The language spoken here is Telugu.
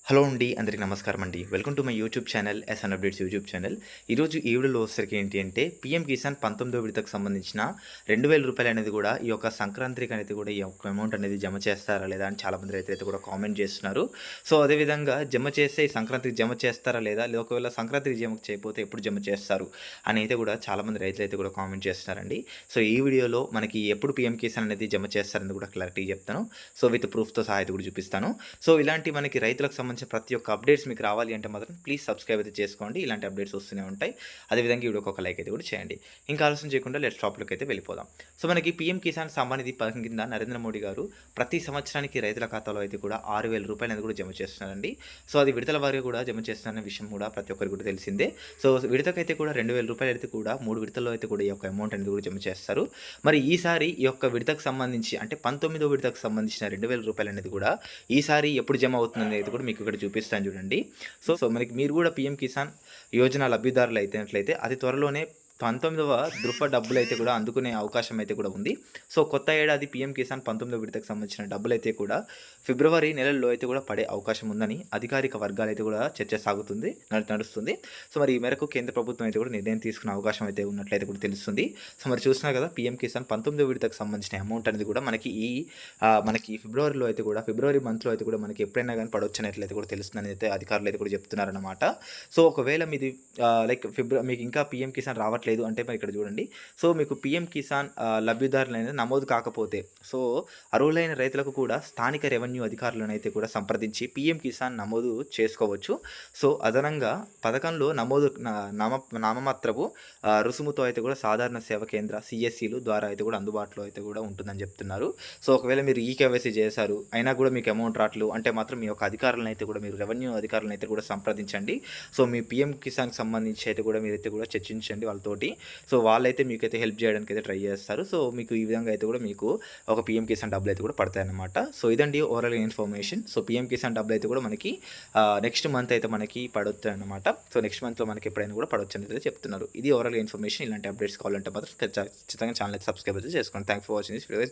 హలో అండి. అందరికి నమస్కారం అండి. Welcome to my YouTube channel SN updates YouTube channel. ఈరోజు ఈ వీడియోలో వచ్చేసరికి ఏంటి అంటే పీఎం కిసాన్ 19వ విడతకు సంబంధించిన రూ. 2000 అనేది కూడా ఈ యొక్క సంక్రాంతికి అనేది కూడా ఈ యొక్క అమౌంట్ అనేది జమ చేస్తారా లేదా అని చాలామంది రైతులైతే కూడా కామెంట్ చేస్తున్నారు. సో అదేవిధంగా జమ చేస్తే ఈ సంక్రాంతికి జమ చేస్తారా లేదా ఒకవేళ సంక్రాంతికి జమ చేయకపోతే ఎప్పుడు జమ చేస్తారు అని అయితే కూడా చాలామంది రైతులైతే కూడా కామెంట్ చేస్తున్నారండి. సో ఈ వీడియోలో మనకి ఎప్పుడు పీఎం కిసాన్ అనేది జమ చేస్తారని కూడా క్లారిటీ చెప్తాను. సో విత్ ప్రూఫ్తో సహా అయితే కూడా చూపిస్తాను. సో ఇలాంటి మనకి రైతులకు సంబంధించిన ప్రతి ఒక్క అప్డేట్స్ మీకు రావాలి అంటే మాత్రం ప్లీజ్ సబ్స్క్రైబ్ అయితే చేసుకోండి. ఇలాంటి అప్డేట్స్ వస్తూనే ఉంటాయి. అదేవిధంగా ఈ వీడియోకి ఒక లైక్ అయితే కూడా చేయండి. ఇంకా ఆలస్యం చేయకుండా లెట్స్ టాపిక్‌లోకి అయితే వెళ్ళిపోదాం. సో మనకి పీఎం కిసాన్ సమ్మాన్ నిధి పథకం కింద నరేంద్ర మోడీ గారు ప్రతి సంవత్సరానికి రైతుల ఖాతాలో అయితే కూడా రూ. 6,000 అనేది కూడా జమ చేస్తున్నారండి. సో అది విడతల వారీగా కూడా జమ చేస్తున్నారనే విషయం కూడా ప్రతి ఒక్కరికి కూడా తెలిసిందే. సో విడతకైతే కూడా రూ. 2,000 అయితే కూడా 3 విడతల్లో అయితే కూడా ఈ యొక్క అమౌంట్ అనేది కూడా జమ చేస్తారు. మరి ఈసారి ఈ యొక్క విడతకు సంబంధించి అంటే 19వ విడతకు సంబంధించిన రూ. 2,000 అనేది కూడా ఈసారి ఎప్పుడు జమ అవుతుందనేది కూడా మీకు ఇక్కడ చూపిస్తాను చూడండి. సో మనకి మీరు కూడా పీఎం కిసాన్ యోజన లబ్ధిదారులు అయినట్లయితే అతి త్వరలోనే 19వ దృఫ డబ్బులు అయితే కూడా అందుకునే అవకాశం అయితే కూడా ఉంది. సో కొత్త ఏడాది పీఎం కిసాన్ 19వ విడతకు సంబంధించిన డబ్బులు అయితే కూడా ఫిబ్రవరి నెలలో అయితే కూడా పడే అవకాశం ఉందని అధికారిక వర్గాలు అయితే కూడా చర్చ సాగుతుంది నడుస్తుంది. సో మరి ఈ మేరకు కేంద్ర ప్రభుత్వం అయితే కూడా నిర్ణయం తీసుకునే అవకాశం అయితే ఉన్నట్లయితే కూడా తెలుస్తుంది. సో మరి చూస్తున్నారు కదా పీఎం కిసాన్ 19వ విడతకు సంబంధించిన అమౌంట్ అనేది కూడా మనకి ఫిబ్రవరిలో అయితే కూడా ఫిబ్రవరి మంత్లో అయితే కూడా మనకి ఎప్పుడైనా కానీ పడవచ్చు అనేట్లయితే కూడా తెలుస్తుందని అయితే అధికారులు అయితే కూడా చెప్తున్నారన్నమాట. సో ఒకవేళ మీది మీకు ఇంకా పీఎం కిసాన్ రావట్లేదు అంటే మరి ఇక్కడ చూడండి. సో మీకు పీఎం కిసాన్ లబ్ధిదారులు అనేది నమోదు కాకపోతే సో అర్హులైన రైతులకు కూడా స్థానిక రెవెన్యూ అధికారులను అయితే కూడా సంప్రదించి పీఎం కిసాన్ నమోదు చేసుకోవచ్చు. సో అదనంగా పథకంలో నామమాత్రపు రుసుముతో అయితే కూడా సాధారణ సేవ కేంద్ర సిఎస్సిలు ద్వారా అయితే కూడా అందుబాటులో అయితే కూడా ఉంటుందని చెప్తున్నారు. సో ఒకవేళ మీరు ఈకేవైసీ చేశారు అయినా కూడా మీకు అమౌంట్ రావట్లేదు అంటే మాత్రం మీ యొక్క అధికారులను అయితే కూడా మీరు రెవెన్యూ అధికారులను అయితే కూడా సంప్రదించండి. సో మీ పీఎం కిసాన్కి సంబంధించి అయితే కూడా మీరైతే కూడా చర్చించండి వాళ్ళతో. సో వాళ్ళైతే మీకైతే హెల్ప్ చేయడానికి అయితే ట్రై చేస్తారు. సో మీకు ఈ విధంగా అయితే కూడా మీకు ఒక పీఎం కిసాన్ డబ్బులు అయితే కూడా పడతాయన్నమాట. సో ఇదండి overall information. So PM Kisan డబ్బులు అయితే కూడా మనకి నెక్స్ట్ మంత్ అయితే మనకి పడవచ్చు అనమాట. సో నెక్స్ట్ మంత్లో మనకి ఎప్పుడైనా కూడా పడవచ్చు అనేది చెప్తున్నారు. ఇది ఓవరాల్ ఇన్ఫర్మేషన్. ఇలాంటి అప్డేట్స్ కావాలంటే మాత్రం ఖచ్చితంగా ఛానల్ అయితే సబ్స్క్రైబ్ అయితే చేసుకోండి. Thanks for watching this video.